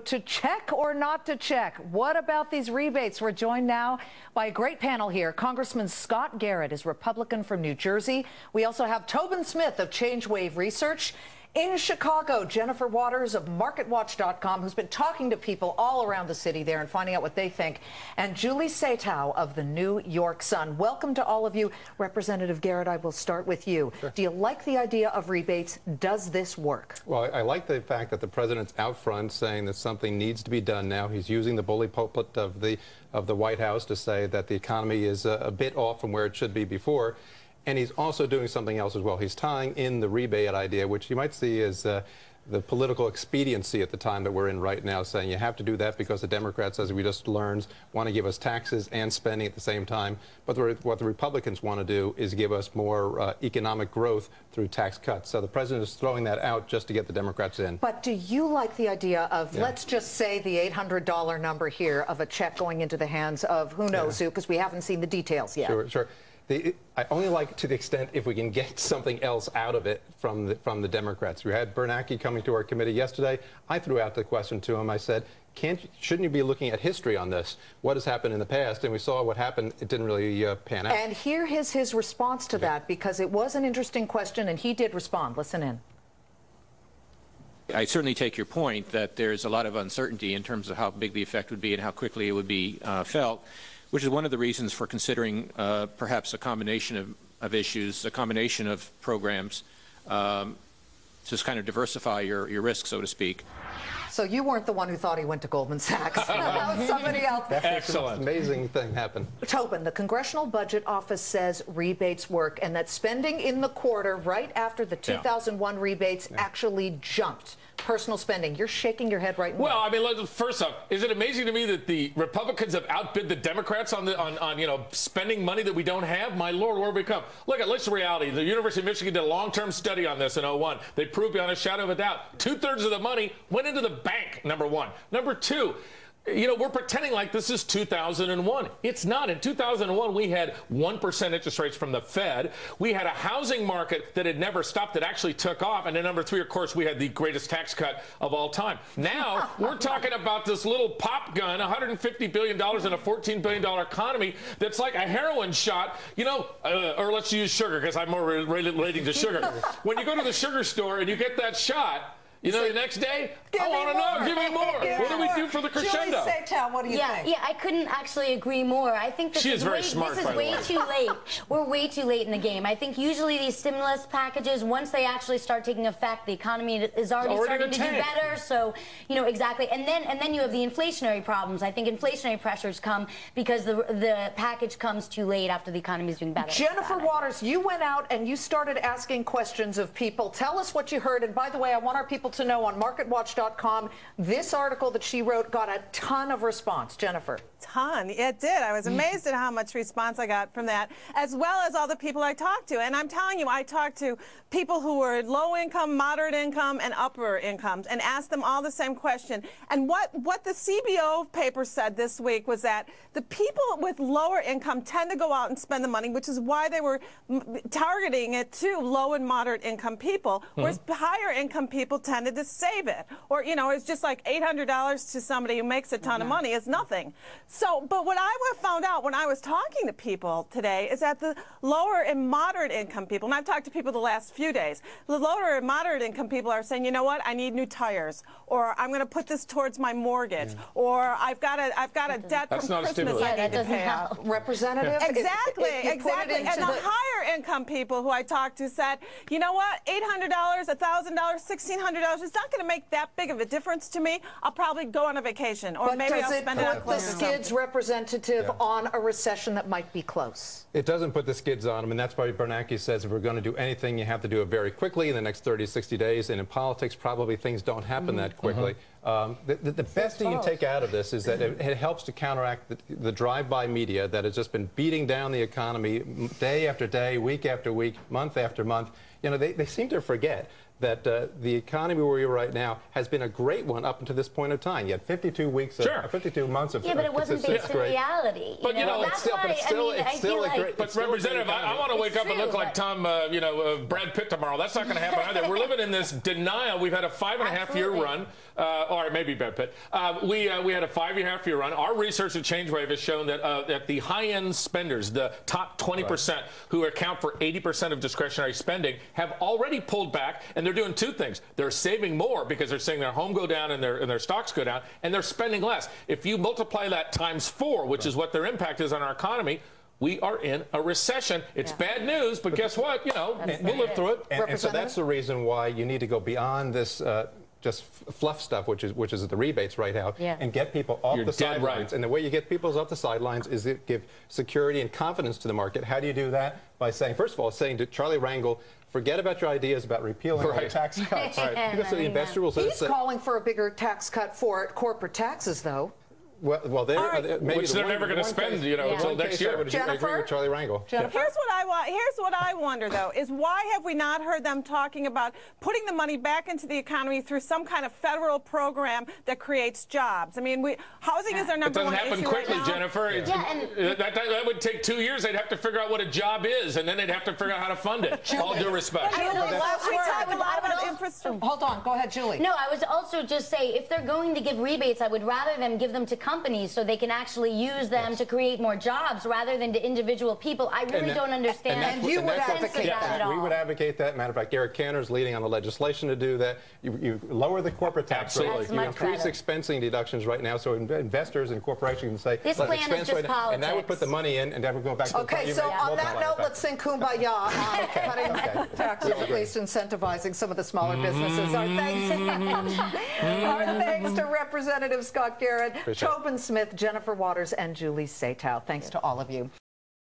To check or not to check? What about these rebates? We're joined now by a great panel here. Congressman Scott Garrett is Republican from New Jersey. We also have Tobin Smith of Change Wave Research. In Chicago, Jennifer Waters of MarketWatch.com, who's been talking to people all around the city there and finding out what they think, and Julie Satow of the New York Sun. Welcome to all of you. Representative Garrett, I will start with you. Sure. Do you like the idea of rebates? Does this work? Well, I like the fact that the president's out front saying that something needs to be done now. He's using the bully pulpit of the White House to say that the economy is a bit off from where it should be before. And he's also doing something else as well. He's tying in the rebate idea, which you might see as the political expediency at the time that we're in right now, saying you have to do that because the Democrats, as we just learned, want to give us taxes and spending at the same time. But what the Republicans want to do is give us more economic growth through tax cuts. So the president is throwing that out just to get the Democrats in. But do you like the idea of, let's just say the $800 number here of a check going into the hands of who knows who, because we haven't seen the details yet. Sure. I only like to the extent if we can get something else out of it from the Democrats. We had Bernanke coming to our committee yesterday. I threw out the question to him. I said, shouldn't you be looking at history on this? What has happened in the past? And we saw what happened. It didn't really pan out. And here is his response to that, because it was an interesting question, and he did respond. Listen in. I certainly take your point that there's a lot of uncertainty in terms of how big the effect would be and how quickly it would be felt, which is one of the reasons for considering perhaps a combination of issues, a combination of programs, just kind of diversify your risk, so to speak. So you weren't the one who thought he went to Goldman Sachs. That was somebody else. Excellent. Amazing thing happened. Tobin, the Congressional Budget Office says rebates work, and that spending in the quarter right after the 2001 rebates actually jumped. Personal spending. You're shaking your head right now. Well, I mean, first off, is it amazing to me that the Republicans have outbid the Democrats on spending money that we don't have? My Lord, where have we come? Look at the reality. The University of Michigan did a long-term study on this in 2001. They proved beyond a shadow of a doubt 2/3 of the money went into the bank, number one. Number two, we're pretending like this is 2001. It's not. In 2001, we had 1% interest rates from the Fed. We had a housing market that had never stopped, that actually took off. And then number three, of course, we had the greatest tax cut of all time. Now, we're talking about this little pop gun, $150 billion in a $14 billion economy that's like a heroin shot, or let's use sugar, because I'm more relating to sugar. When you go to the sugar store and you get that shot, the next day, I want to know, give me more. What do we do for the crescendo? Julie Satow, what do you think? Yeah, I couldn't actually agree more. I think this is way too late. We're way too late in the game. I think usually these stimulus packages, once they actually start taking effect, the economy is already starting to do better. So, exactly. And then you have the inflationary problems. I think inflationary pressures come because the package comes too late after the economy is doing better. Jennifer Waters, you went out and you started asking questions of people. Tell us what you heard. And by the way, I want our people to know on MarketWatch.com, this article that she wrote got a ton of response. Jennifer. Ton. It did. I was amazed at how much response I got from that, as well as all the people I talked to. And I'm telling you, I talked to people who were low income, moderate income, and upper incomes, and asked them all the same question. And what the CBO paper said this week was that the people with lower income tend to go out and spend the money, which is why they were targeting it to low and moderate income people, whereas higher income people tended to save it. Or, it's just like $800 to somebody who makes a ton of money is nothing. So, but what I found out when I was talking to people today is that the lower and moderate income people, and I've talked to people the last few days, the lower and moderate income people are saying, you know what, I need new tires, or I'm going to put this towards my mortgage, or I've got a debt from Christmas I need to pay off. Representative? Exactly. And the higher income people who I talked to said, you know what, $800, $1,000, $1,600, it's not going to make that big of a difference to me. I'll probably go on a vacation, or maybe I'll spend it on clothes. Does it put the skids, representative, on a recession that might be close? It doesn't put the skids on them, and that's why Bernanke says if we're going to do anything, you have to do it very quickly in the next 30 to 60 days. And in politics, probably things don't happen that quickly. The best thing you take out of this is that it helps to counteract the drive-by media that has just been beating down the economy day after day, week after week, month after month. They seem to forget that the economy where we are right now has been a great one up until this point of time. You had 52 weeks, 52 months of but it wasn't based in reality. But that's why it's still a great. But Representative, I want to wake up and look like Tom, Brad Pitt tomorrow. That's not going to happen either. We're living in this denial. We've had a 5.5-year run, or maybe Brad Pitt. We had a 5.5-year run. Our research at ChangeWave has shown that the high-end spenders, the top 20% who account for 80% of discretionary spending, have already pulled back, and they're doing two things. They're saving more because they're seeing their home go down and their stocks go down, and they're spending less. If you multiply that times 4, which is what their impact is on our economy, we are in a recession. It's bad news, but guess what? We'll live through it. And so that's the reason why you need to go beyond this just fluff stuff, which is the rebates right now, and get people off the sidelines. Right. And the way you get people off the sidelines is to give security and confidence to the market. How do you do that? By saying, first of all, saying to Charlie Rangel, forget about your ideas about repealing all the tax cuts. Because the investor will say, he's calling for a bigger tax cut for corporate taxes, though. Well, maybe which they're never going to spend, until next year. I agree with Charlie Rangel. Here's what I wonder, though, is why have we not heard them talking about putting the money back into the economy through some kind of federal program that creates jobs? I mean, housing is our number one issue. It doesn't happen quickly, Jennifer. That would take 2 years. They'd have to figure out what a job is, and then they'd have to figure out how to fund it. All due respect. Hold on. Go ahead, Julie. No, I would also just say, if they're going to give rebates, I would rather them give them to companies so they can actually use them to create more jobs rather than to individual people. I really don't understand. And you would advocate that at all. We would advocate that. Matter of fact, Eric Cantor is leading on the legislation to do that. You lower the corporate tax rate. You increase expensing deductions right now, so investors and corporations can say, this plan is just politics. And that would put the money in, and that would go back to the so on that note, let's sing Kumbaya on cutting taxes, at least incentivizing some of the smaller businesses. Our thanks to Representative Scott Garrett, Tobin Smith, Jennifer Waters, and Julie Satow. Thanks to all of you.